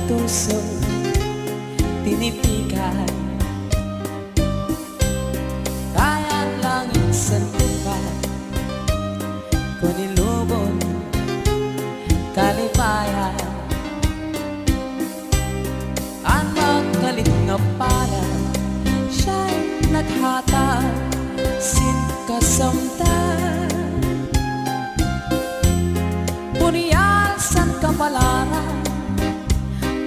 puso tinipikan, kaya langit sa lupa ko nilubon kalipayan. Ang magkalit nga pala siya'y naghatag sin kasamtan. Bunyal san kapalaran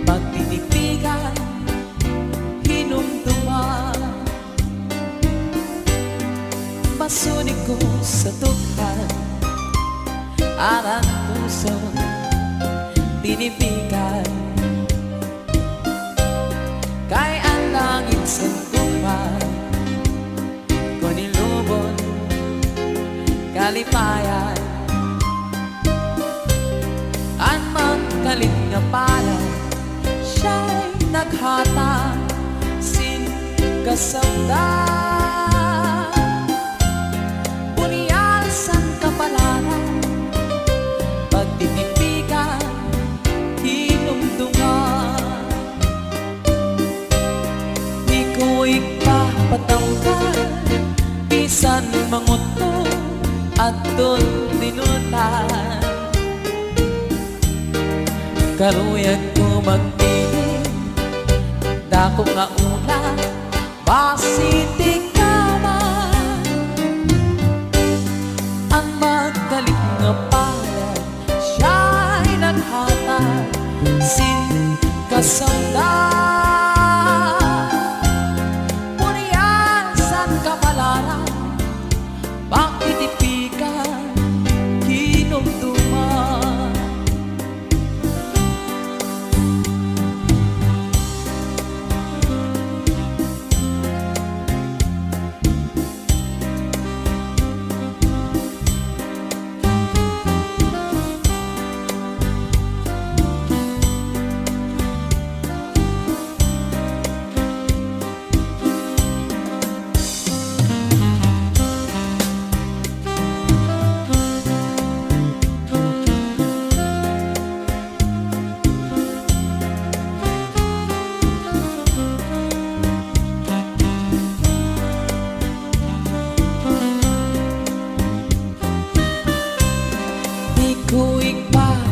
pagtitipigan hinumduman. Masunig ko sa dughan arang puso tinipigan, kay ang langit sa lupa ko nilubon kalipayan. Ang magkalit nga pala siya'y naghatag sin kasamdan. Bunyal san kapalaran pagtitipigan hinumdungan. Di ko ipapatangkal bisan manguto at doon dinutan. Karuyag ko magpili dako nga una basitik kaman. Ang magkalit nga pala siya'y naghatag sin kasamdan. Bunyal san kapalaran pagtitipigan hinumduman.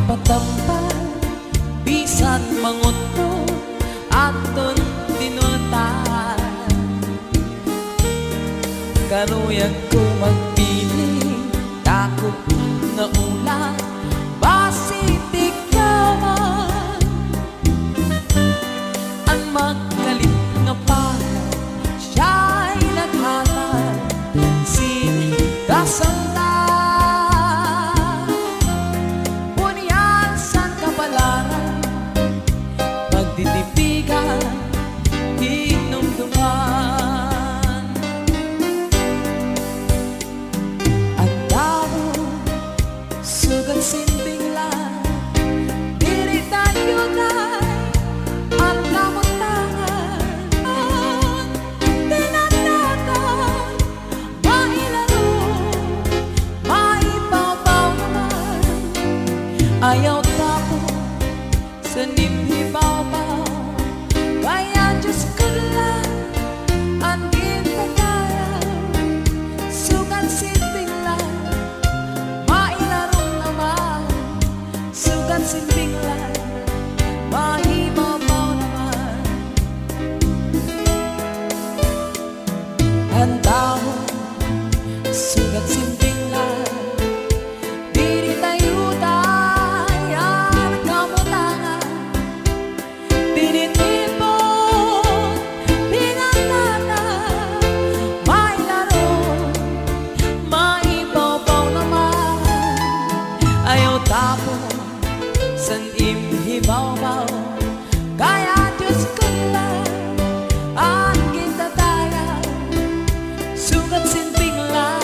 Patampal bisan manguto aton dinutan. Karuyag ko magpili dako nga ulan basitik kaman. Ang magkalit nga pala siya'y naghatag sin kasamdan. Pagtitipigan hinumduman. Ang tao sugat sinbinglan diri tayo kay ang kamutangan. Tinatatan mailaro maibabaw naman. Ayaw tapo sa nibhibabaw, kaya Diyos ko lang ang ginpatayaw. Sugat sinbing lang mailarong naman, sugat sinbing lang maibabaw naman. Ang tao sugat sinbing lang diri tayo san imhibaw-baw, kaya Diyos ko lang ang gintatayaw. Sugat sinbing lang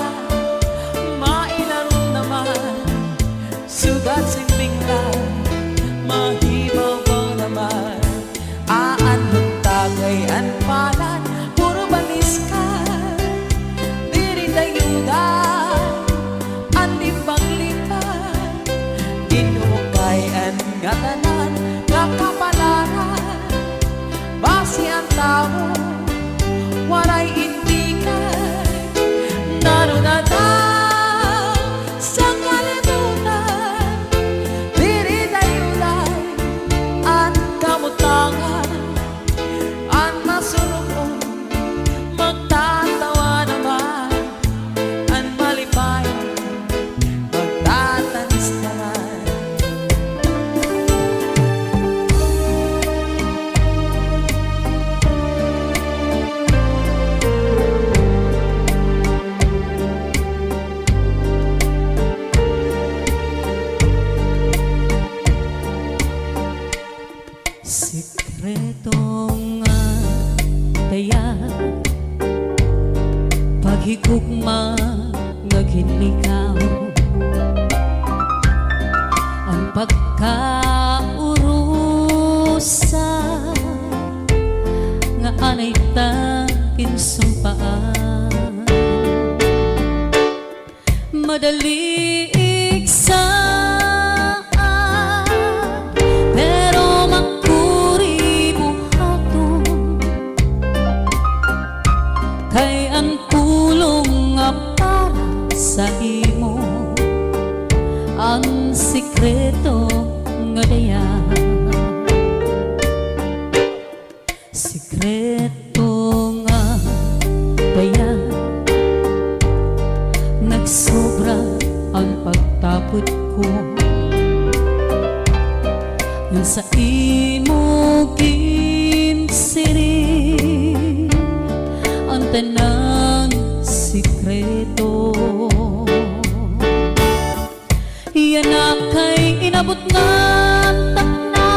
paghigugma nga ginlikaw ang pagkaurusa nga anay ta kinsumpaan madali iksaan pero makuri buhaton kay ang pulong nga para sa imo ang sikreto nga daya sikreto nga daya nagsobra ang pagtapot ko nga sa imo ginsiri ang tanang sikreto yan na kay inabot ng takna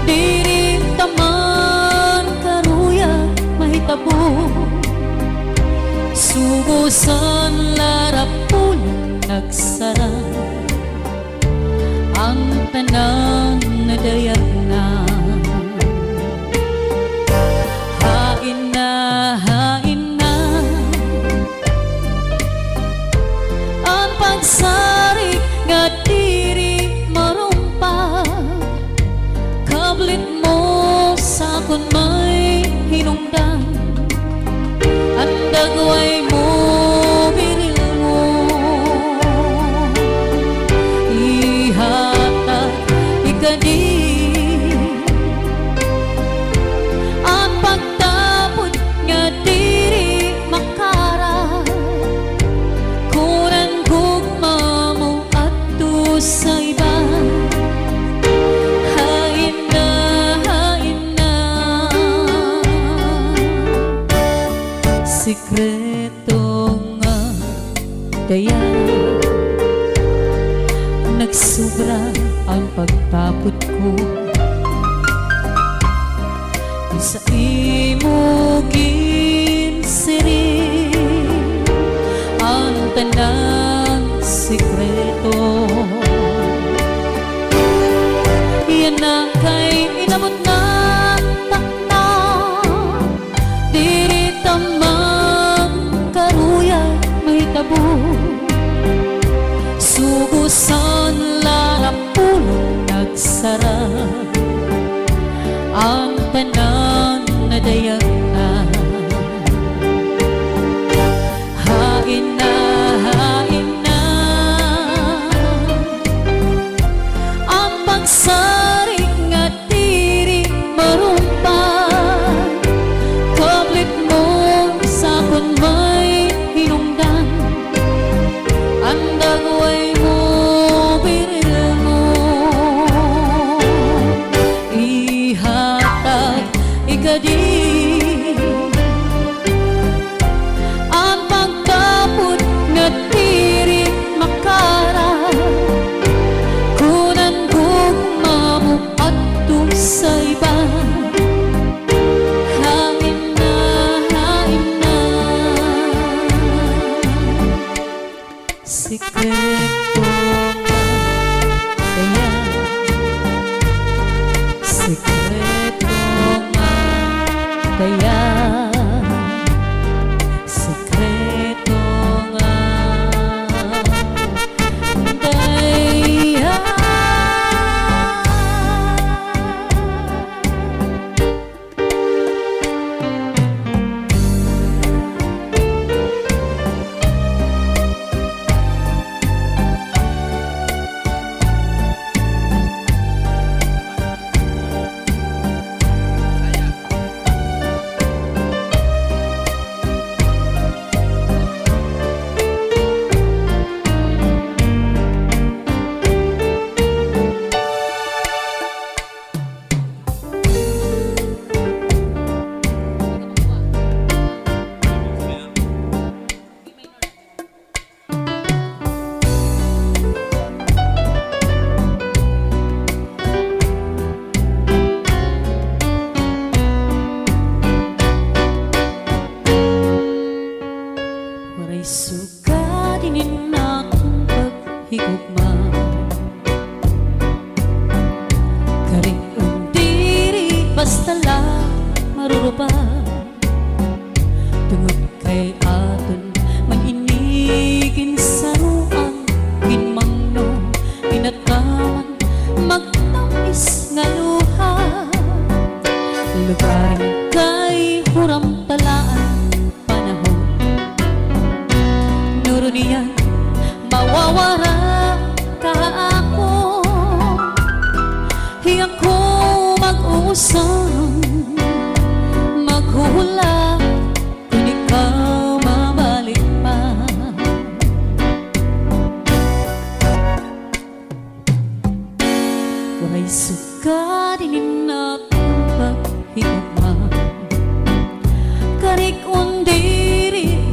diri taman karuya mahitabo sugusan larapon nagsara ang tanang nadayag na hain na ang pagsarik nga diri marumpa kablit mo sa kun may hinungdan ang dagway mo biril mo ihatag ikadi ang pagtapon nga diri makara kunan gugma mo adto sa iba hain na sikreto nga daya nagsobra ang pagtapot ko sa imo ginsiri ang tanang sikreto yan na kay inabot ng takna diri tamang karuya mahitabo sugusan larapulong nagsara ang tanan na dayag na hain na ang pagsarik nga diri marumpan kablit mo sa kun may hinungdan ang dagway mo biril mo ihatag ikadi ang pagtapot nga diri makara kunan gugma mo adto sa iba hain na sikreto nga daya sikreto nga daya sikreto nga daya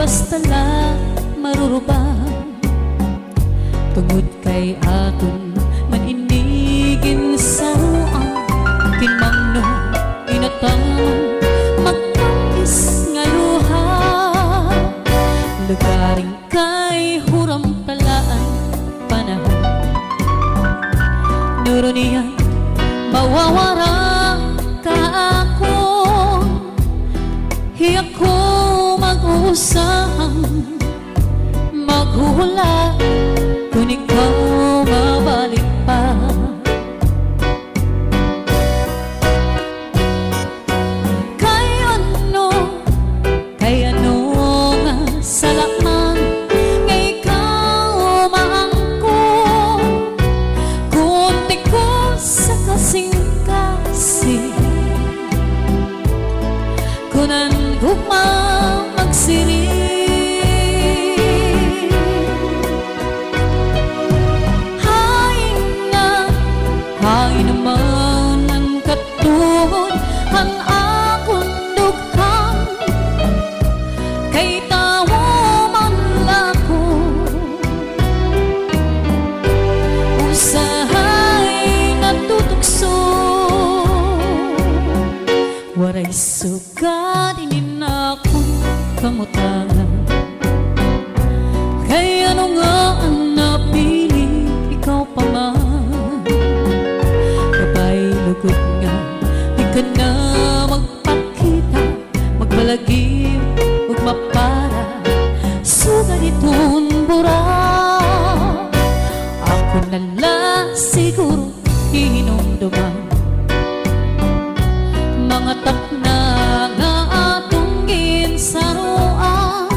basta lang marurubang tungod kay aton maninigin sa ruang kinmangno inataman magkais nga luha lugaring kay huram talaan panahon nuro niyan mawawara ka ako hiyak ko mag-uusang maghula kung ikaw mabalik pa kay ano nga sa lamang nga ikaw maangkon kunti ko sa kasing-kasing kunan gugma magsiring hay naman ang katuhod ang akong dughang kay tawo man lako usahay natutukso waray sugat inin akong kamutangan kay ano nga ang napili ikaw pa man kapay lugod nga di ka na magpakita magbalagim ug mapara sugat itong bura ako nala siguro hinumduman mga tapna nga atong ginsaruan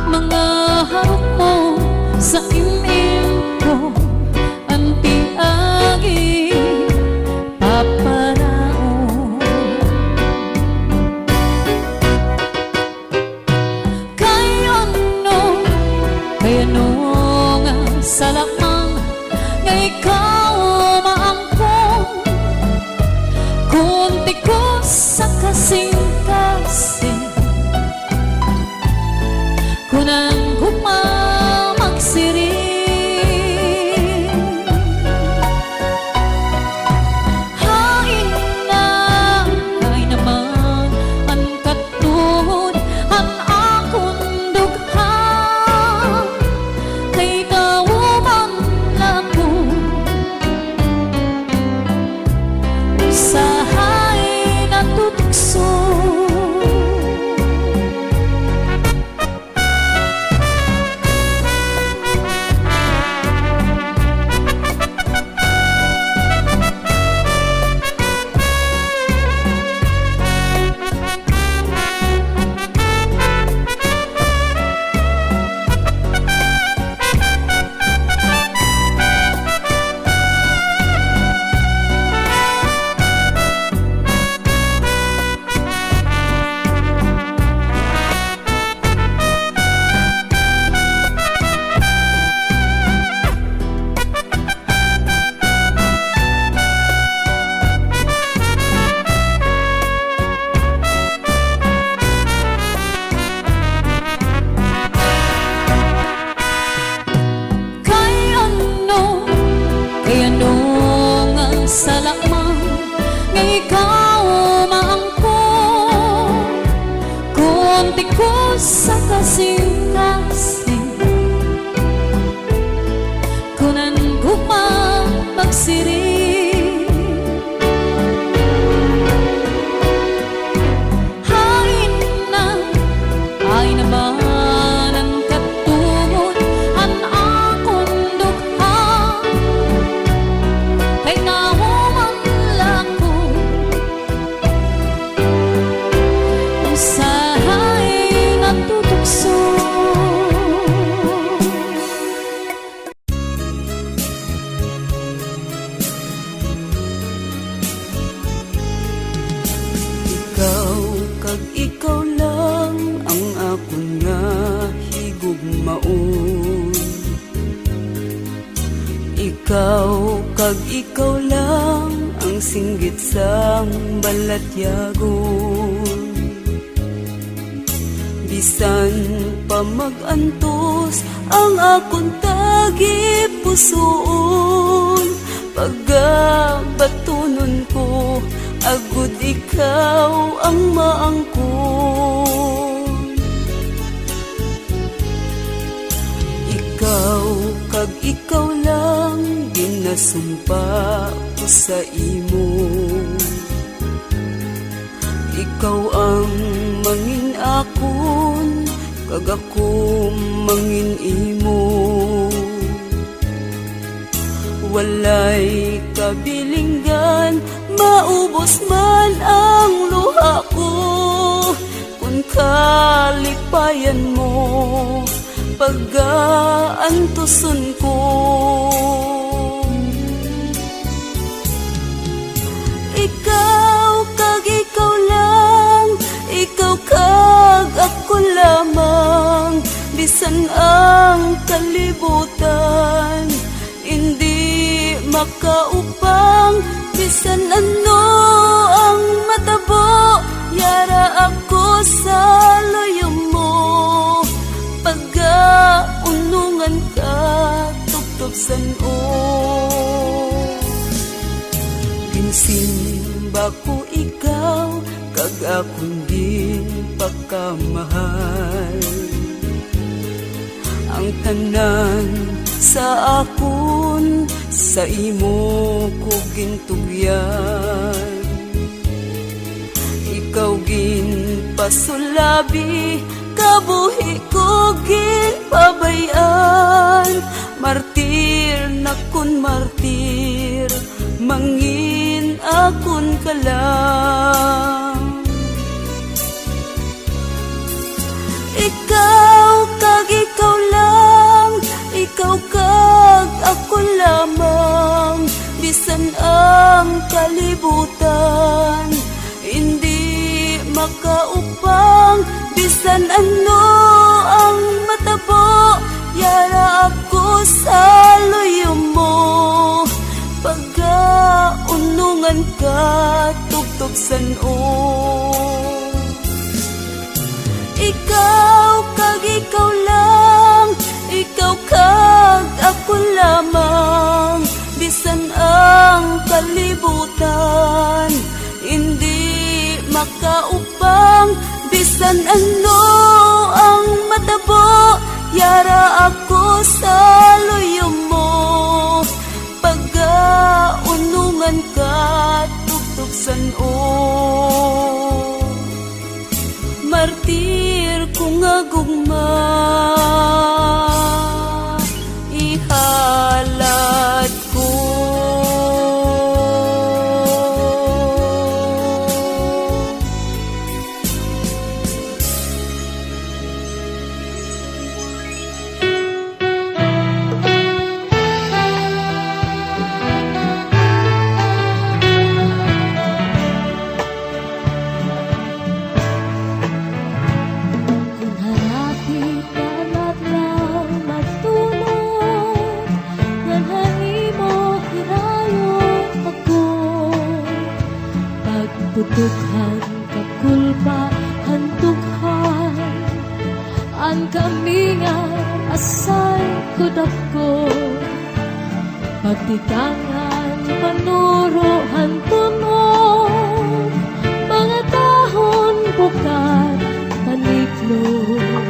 mga harap mo sa imim ko anti-agi paparao kay ano nga sa lamang nga ikaw maangkon kunti ko sa kasing-kasing kunang gugma magsiring hay naman ang katuhod ang akong dughang kay tawo man lako usahay natutukso kay ano nga sa lamang nga ikaw maangkon kunti ko sa kasing-kasing kunan gugma magsiring hay naman ang katuhod ang akong dughang kay tawo man lako usahay natutukso ikaw kag ikaw lang ang akong nga higugmaon ikaw kag ikaw lang ang singgit sa balatyagon bisan pa magantos ang akong tagi pusoon. Pagabatunon ko, agud ikaw ang maangkon. Ikaw kag ikaw lang, ginasumpa ko sa imo. Ikaw ang mangin akon, kag ako mangin imo. Walay kabilinggan, maubos man ang luha ko. Kung kalipayan mo, pag-aantuson ko. Ikaw kag ikaw lang, ikaw kag ako lamang. Bisan ang kalibutan, hindi makaupang. Bisan ano ang matabo, yara ako sa loyo mo. Pagkaunungan ka, tugtog san-o. Ginsimba ko ikaw, kag akong ginpakamahal. Ang tanan sa akon, sa imo ko gintugyan. Ikaw ginpasulabi, kabuhi ko ginpabayan. Martir na kun martir, mangin akon ka lang. Ikaw kag ikaw lang, ikaw kag ako lamang. Bisan ang kalibutan, hindi makaupang. Bisan ano ang matabo, yara ako sa loyo mo. Pagkaunungan ka, tugtog san-o. Ikaw kag ikaw lang, ikaw kag ako lamang. Bisan ang kalibutan, hindi makaupang. Bisan ano ang matabo, yara ako sa loyo mo. Pagkaunungan ka, tugtog san-o. Martir kung agugma, ihalad ko. Pagputukan kakulpa hantukhan, ang kami nga asay kudako. Pagtikangan panuro hantunog, mga tahon bukat panitlog.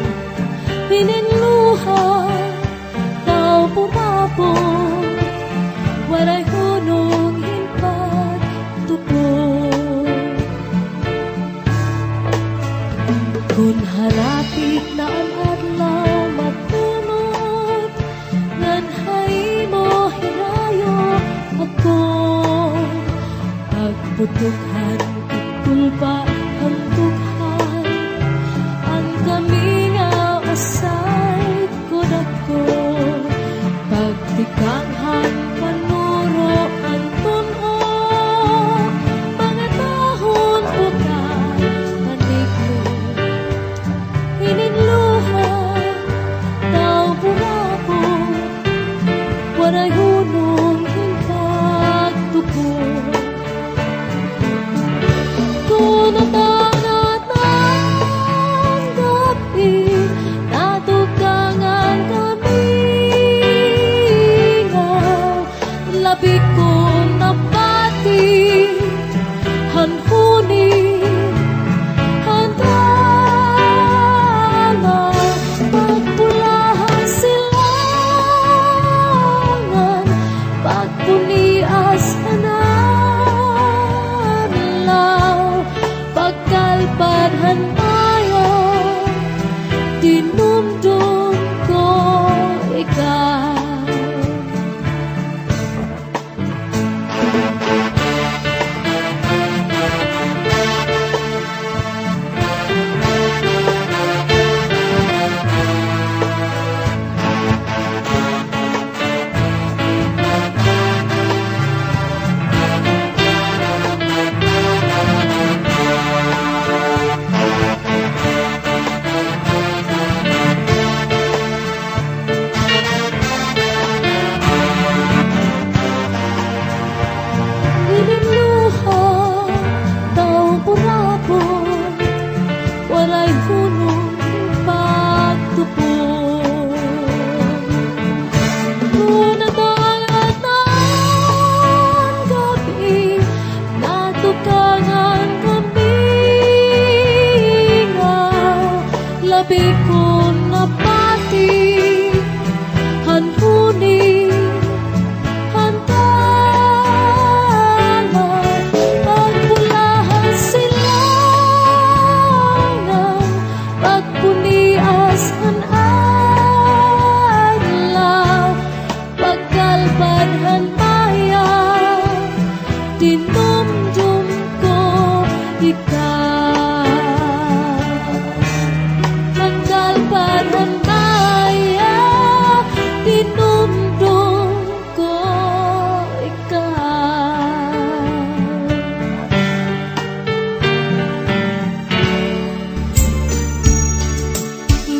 Pininluhan tao pumapon, walay hunong himpat tupon. Kung harapit na ang adlaw matunod, nganhay mo hirayo ako. Pagputukan itulpa ang tukhan, ang kami nga asay kudako. Pagtikanghan panuro ang tunog, mga tahon bukat paniklo. Hininluhan tao pumapon, waray hunong hintag tupon. Kung kay hunong pagtupon. Kunadagat ng gabi, natukangan kami nga labi ko napati hanhuni hantalan pagpulahan silangan pagpunias han adlaw pagkalban han maya dinumdum ko ikaw pagkalban han maya dinumdum ko ikaw.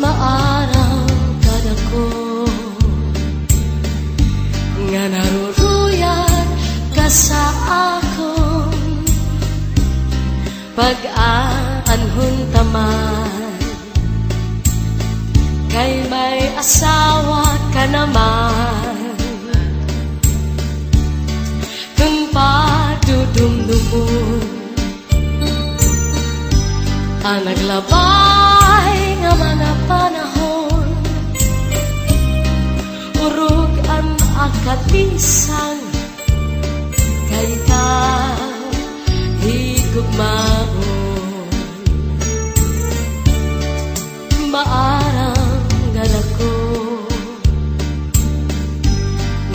Maarang kada ko nga naruruyag ka sa akon pag-aanhon taman kay may asawa ka naman kung padudumdumon ang naglabay nga mga panahon urog ang akatisan kay ka higugmaon maarang ganako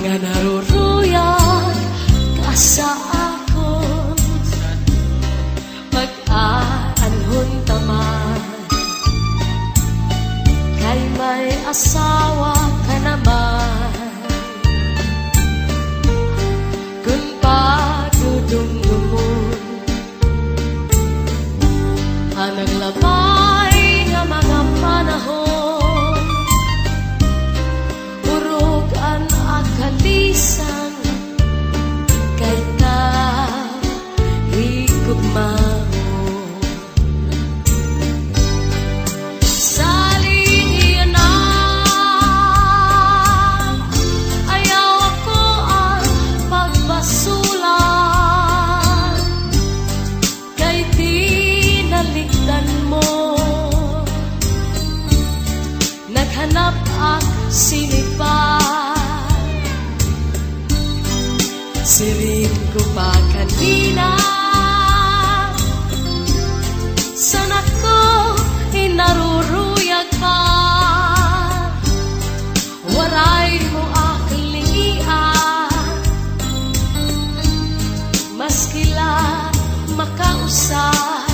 nga naruruyag ka sa akon pag-aanhon taman kay may asawa ka naman kung padudumdumon ang naglabay nga mga panahon urog ang akalisan kay ka higugmaon saling na ayaw ako ang pagbasulan kay tinalikdan mo naghanap ang sinipan siring ko pa kanina sana ko inaruruyag ka waray mo aklingian maskila makausap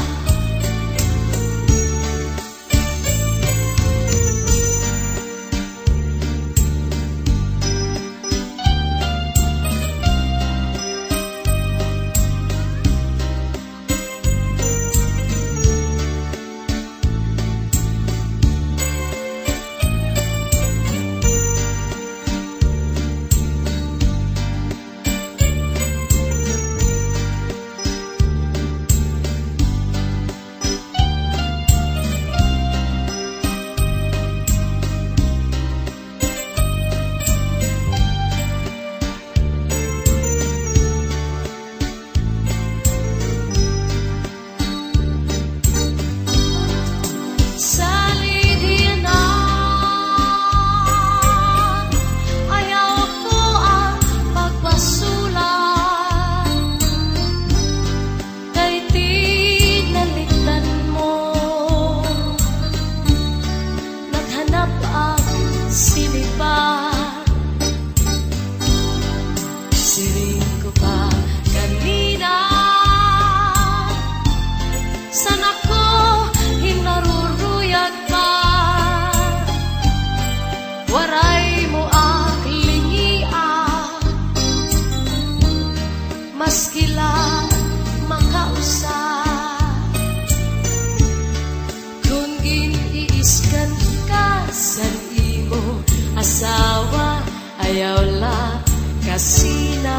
ayaw la kasina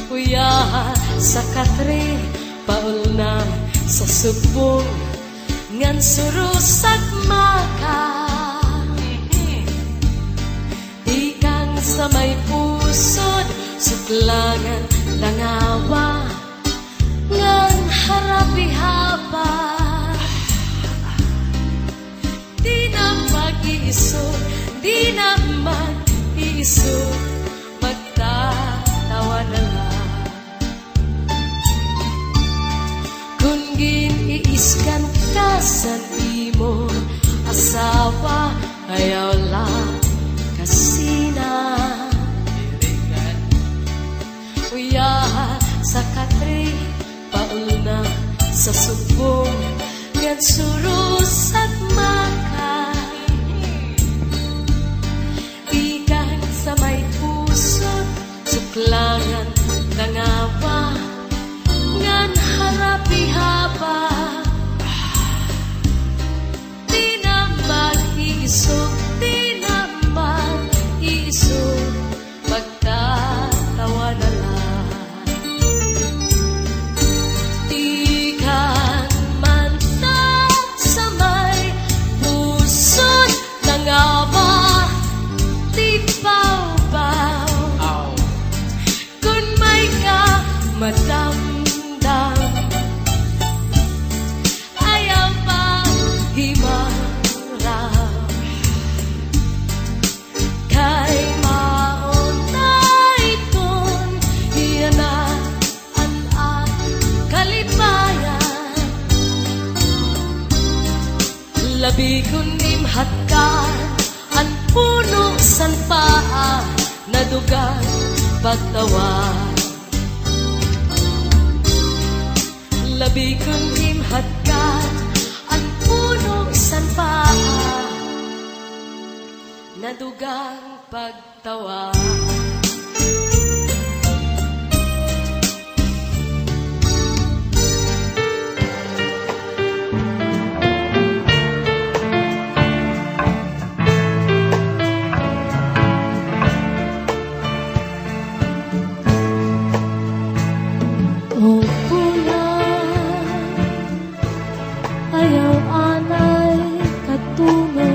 Kuya sa katre paul na sa subong ngan surusag maka ikang sa may pusod suklangan langawa ngan harapi haba di na mag-iisog di na mag-iisog magtatawa na lang kung giniiskan ka sa imo asawa ayaw lang kasina uya sa katri pauna sa subong ngan surus at maka ikan sa may pusod suklangan dangawa ngan harapi haba di na mag-iisog di na mag-iisog magtatawa na lang ikan man na sa may pusod dangawa di baw-baw kung may ka madamdam ayaw pa himarap kay maunay kon hiyanaan at kalipayan labi kun imhat ka ang puno san paa nadugan pagtawa labi kun imhat ka ang puno san paa nadugang pagtawa o bulan ayaw anay katungo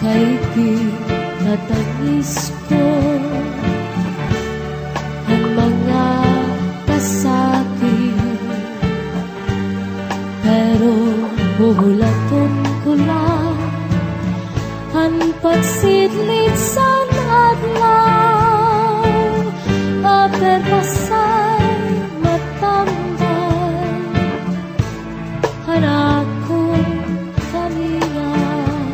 kay kinatagis ko ang mga kasakit pero buhulaton ko lang ang pagsidlid sa adlaw aperpasay matambay hanakong kaniyan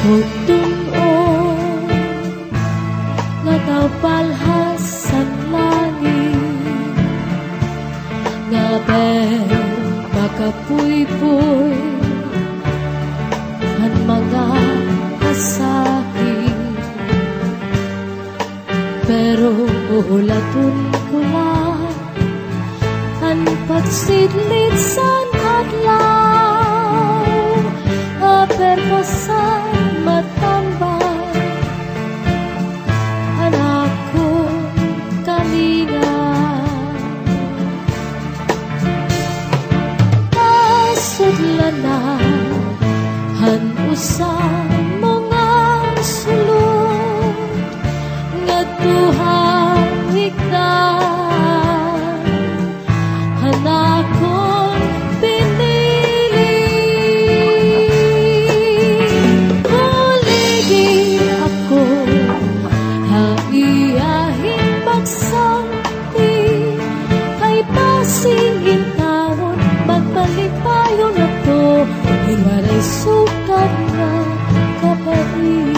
Hutuon nga tawpalhas sa langit nga ber makapuy-puy ang mga kasakit pero ulaton ko lang ang pagsidlid sa adlaw aperpasay matambay anak ko kalinga pasudlan na han usang mga sulod nga tuhang higdan anak kong pinili huligi ako haiyahin magsanti kay pasingin taon magpalipayo na to himaray sukat na kapatid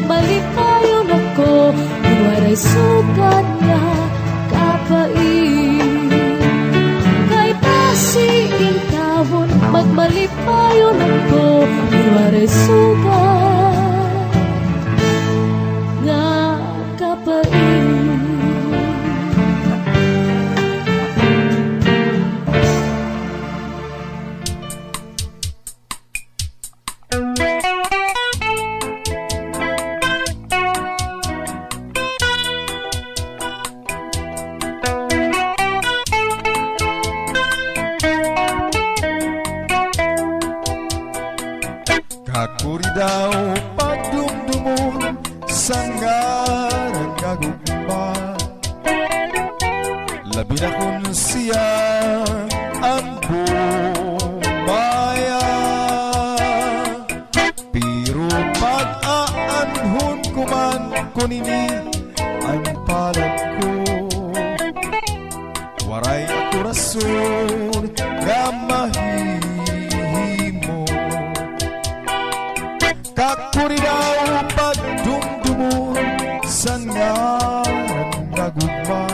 Magmalipayon ako, waray sugat nga kapain. Kay pasiin kawon, magmalipayon ako, waray sugat nga kapain. Kakuri daw pagdumdumon sa ngarang kagugma. Labi na kun siya ang bumaya. Pero pag-aanhon ko man kunini ang palad ko. Waray ako rason nga mahihimo. Kakuri daw pagdumdumon sa ngarang nagugma.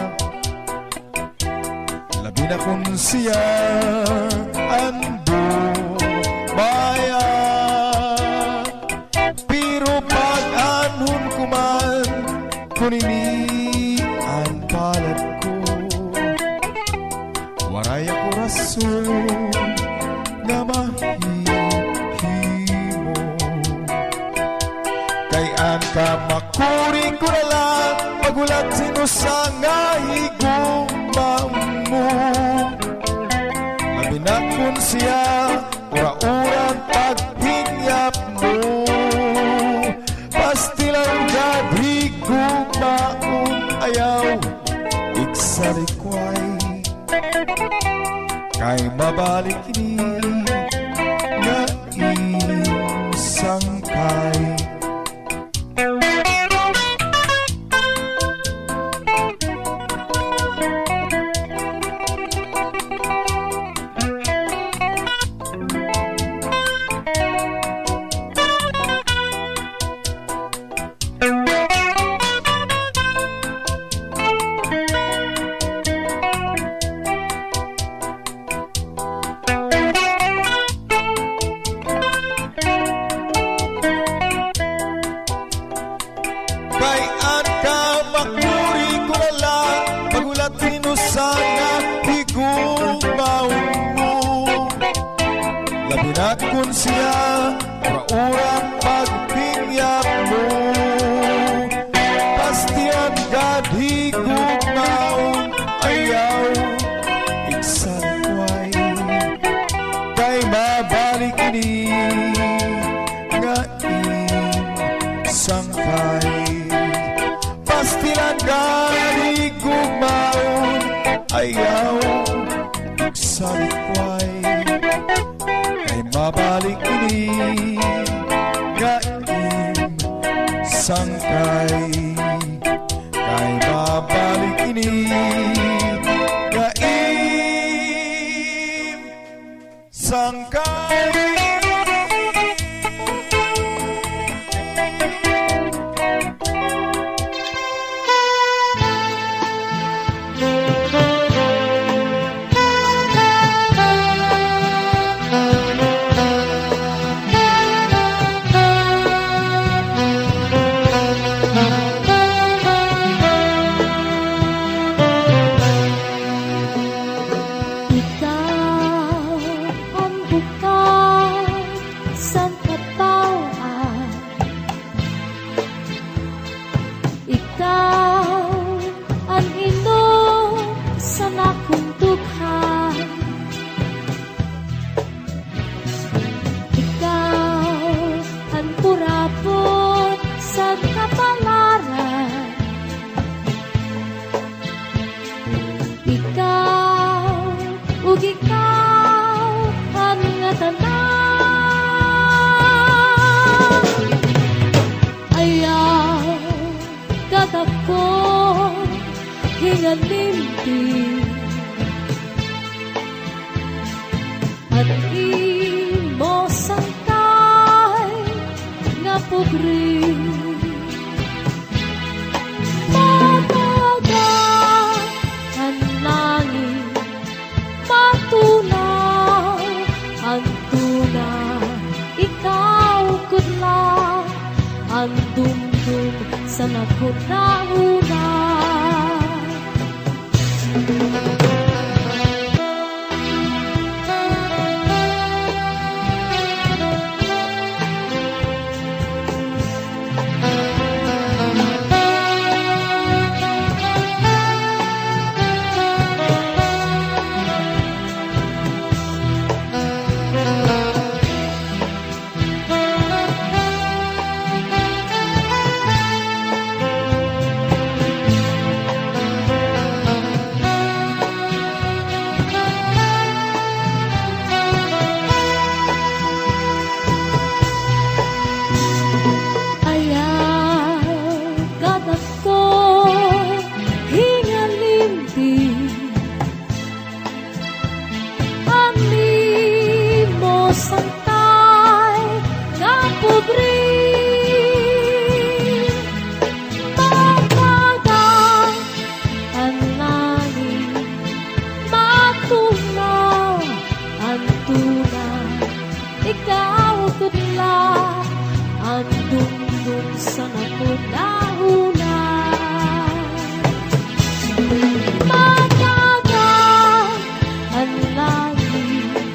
Labi na kun siya ang bumaya. Pero pag-anhon ko man kunini ang palad ko. Waray ako rason nga mahihimo. Kay ang kamakuring ko na lang pagulat sino sa nga higugma mo. Labi na kun siya ura-urang paghingyap mo. Pastilang gabi gugmaon ayaw iksalikway. Kay mabalik ni nga isangkay. Kay ang kamakuri ko na lang pagulat sino sana higugmaon mo. Labi na kun siya ura-urang paghingyap mo. Pastiyan gad higugmaon ayaw iksanway. Kay mabalik ini nga sangkay. Pastilan gani gugmaon ayaw iksalikway. Kay mabalik ini nga sangkay. Kay mabalik ini nga sangkay. Hingalimpi at imo sangkay nga pugri una-una. Ikaw tudla ang dungdung sa napunahuna. Matagal ang langit,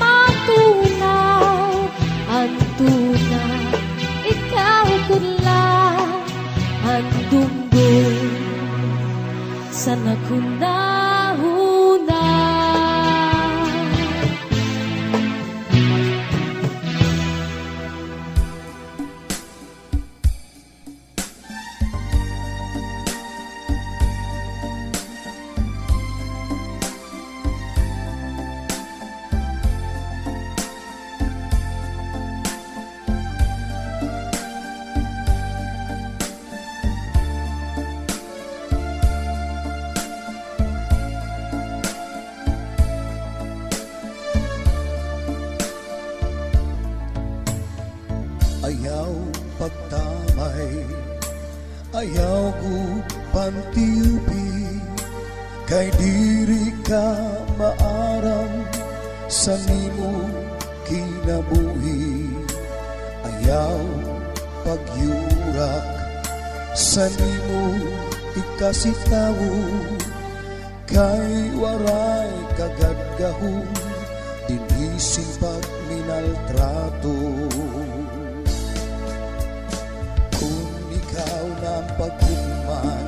matunaw ang tuna. Ikaw tudla ang dungdung sa nakunahuna. Ayaw pagtamay, ayaw pantiupi, kay diri ka maaram sa nimo kinabuhi. Ayaw pagyurak sa nimo ikasitawo, kay waray kagadgahong dinising pagminaltrato. Ikaw ng pagkuman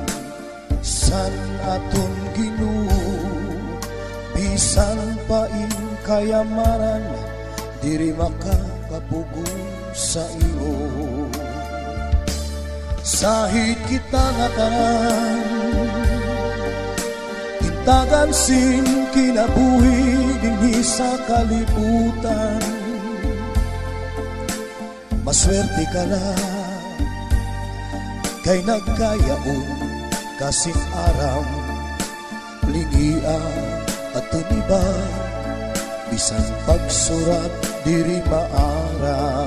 san aton Ginoo, bisan pa ing kayamanan diri makakapugong sa imo. Sahid kita nga tanan, intagan sin kinabuhi dinhi sa kalibutan. Maswerte ka lang kay nagkayaon kasing aram, lingia at tuniba, bisan pagsurat diri maara.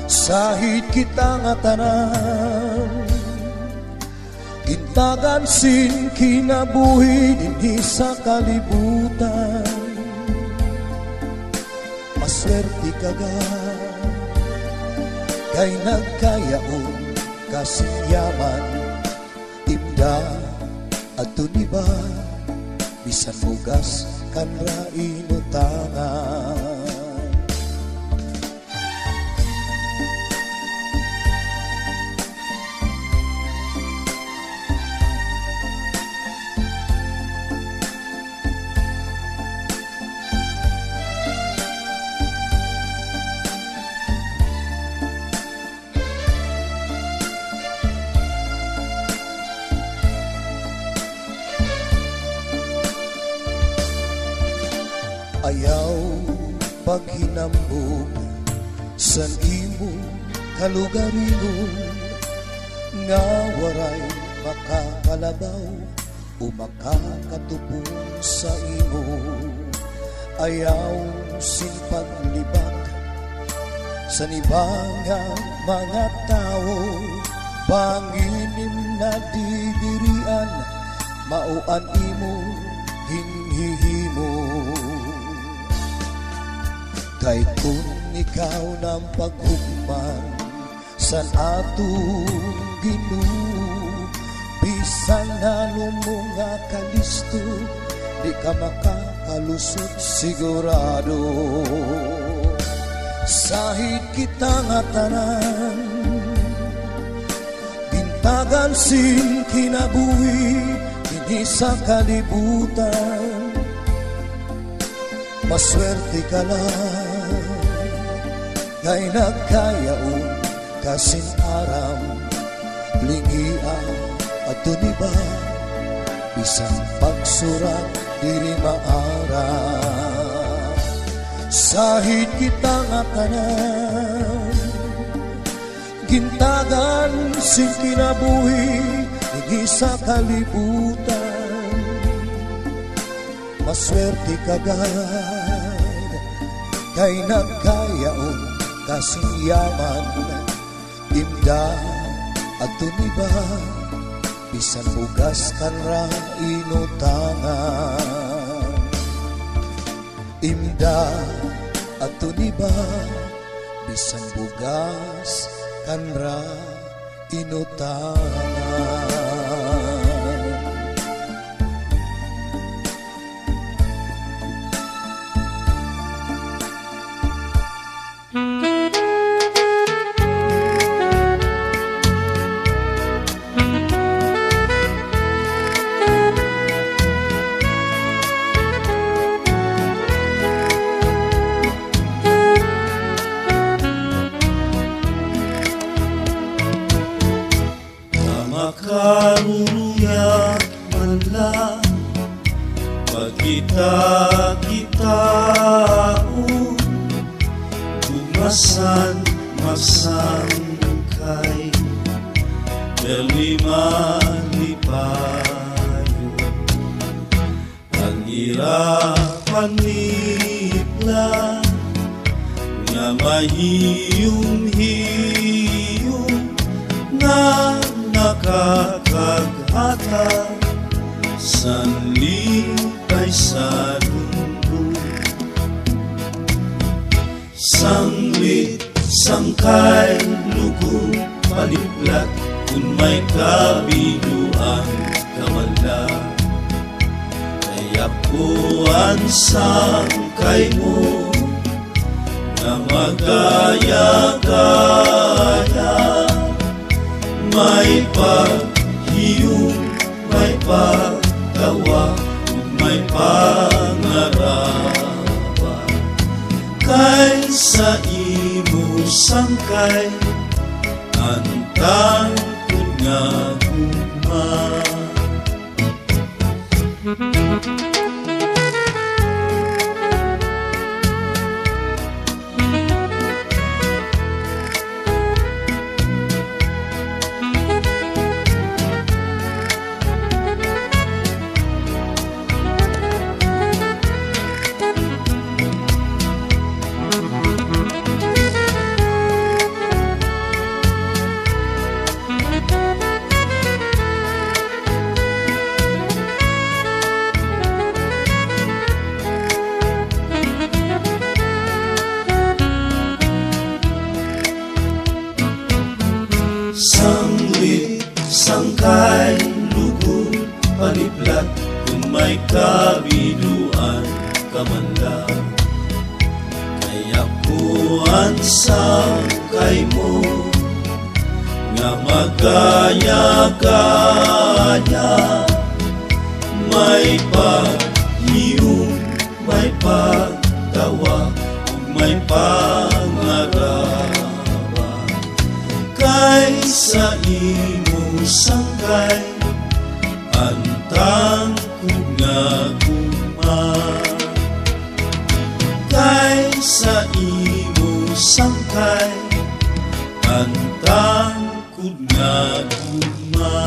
Sahid kita nga tanan, intagan sin kinabuhi dinhi sa kalibutan. Maswerte ka ga kay nagkayaon kasiyaman, imda at tuniba, bisan mugas kan rainutangan. Ayaw paghinambog san imo kalugaringon, nga waray makakalabaw o makakatubong sa imo. Ayaw sin paglibak sa nibangang mga tao, panginim na didirian mauan imo hinhihimo. Kay kung ikaw ng paghukman san atong Ginoo, bisan na lumunga kalisto, di ka makakalusot sigurado. Sahid kita nga tanan, bintagan sin kinabuhi, hindi sa kalibutan. Maswerte ka lang, kay nagkayaon kasin aram, lingia at tuniba, bisang pagsurat diri maara. Sahid kita nga tanan, gintagan sin kinabuhi, hindi sa kalibutan. Maswerte ka gad, kay nagkayaon kasing yaman, imda at tuniba, bisan bugas kan ra inutangan. Imda at tuniba, bisan bugas kan ra inutangan. Makaruya man lang pagkita-kitaon, bumasan masangkay berlima-lipayo. Ang irapan nila nga mahiyong-hiyong na nakakaghata sanlipay sa mundo. Sanglit, sangkay, lugong paliplat, kung may kabiluan kamala. Kaya po ang sangkay mo na magaya-gaya, may paghiyong, may pagtawa, may pangarapan. Kay sa imo sangkay, antang kun nga guma. Sanglit, sangkay, lugong paliplat, kung may kabiluan kamanda. Kaya po ang sangkay mo nga magaya-gaya, may paghiyong, may pagtawa, may pangarapan. Kay sa imo sangkay, antang kun nga guma. Kay sa imo sangkay, antang kun nga guma.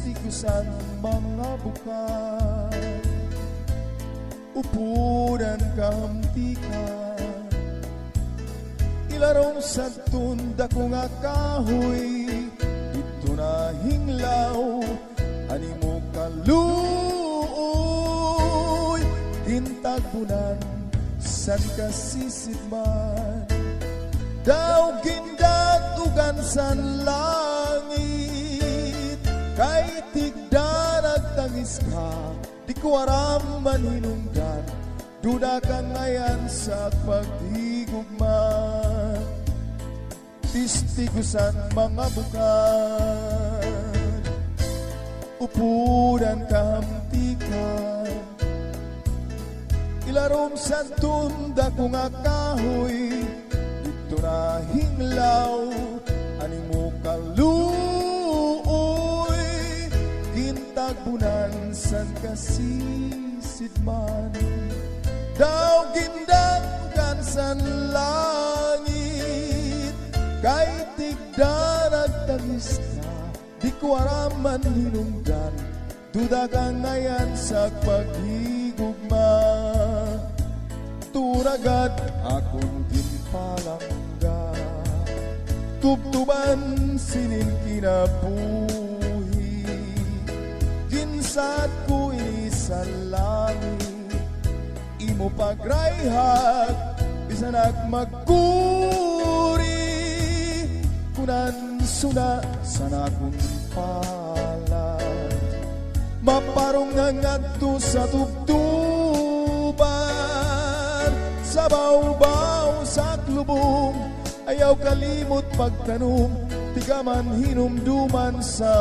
tistikusan mga bukan, upunan kahamtikan, ilarong sa tunda ko nga kahoy, ito na hinglaw, ani mo kaluoy, gintagbunan, san kasisidman, daw gindatugan san langit, kay tigda nagtangis ka, di ko aram man hinungdan, duda ka ngayon sa paghigugma, tistikusan mga bukan, upunan kahamtikan, ilarom sa tunda ko nga kahoy, ito na hinglaw, ani mo kaluoy, gintagbunan san kasisidman, daw gindagkan san langit, kay tigda nagtangis ka, di ko araman hinungdan, duda ka ngayon sa paghigugma, turagad akong ginpalangga, tubtuban sinin kinabuhi, ginsad ko sa langit, imo pagrayhat, bisan magkuri, kunan suna sana kong palad, maparong nga ngadto sa tubtuban, sa bawbaw sa klubong, ayaw kalimot pagtanong, tiga man hinumduman sa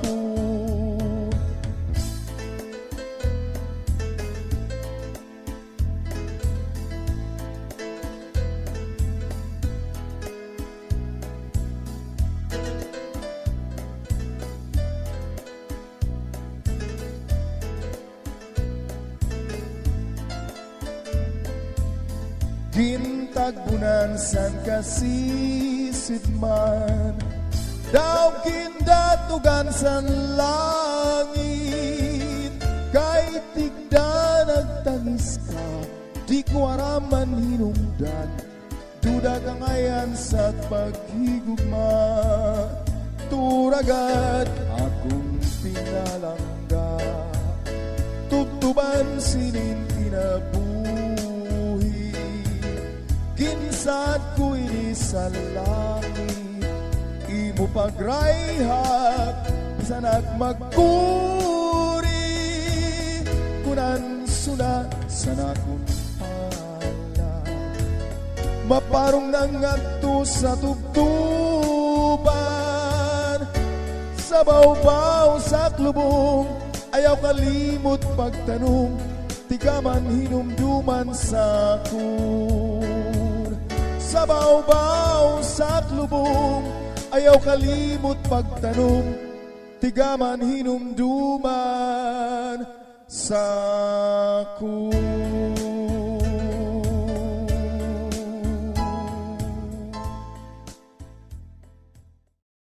kun. Gintagbunan san kasisidman, daw gindatugan san langit, kay tigda nagtangis ka, di ko araman hinungdan, duda ka ngayon sa paghigugma, turagad akong pinalangga, tubtuban sinin kinabuhi, ginsad ko ini sa langit, imo pagrayhat, bisan magkuri, kunan suna sana kong pala, maparong nang ngadto sa tubtuban, sa bawbaw sa klubong, ayaw kalimot pagtanong, tiga man hinumduman sa kun. Sa bawbaw sa klubong, ayaw kalimot pagtanong, tiga man hinumduman sa kun.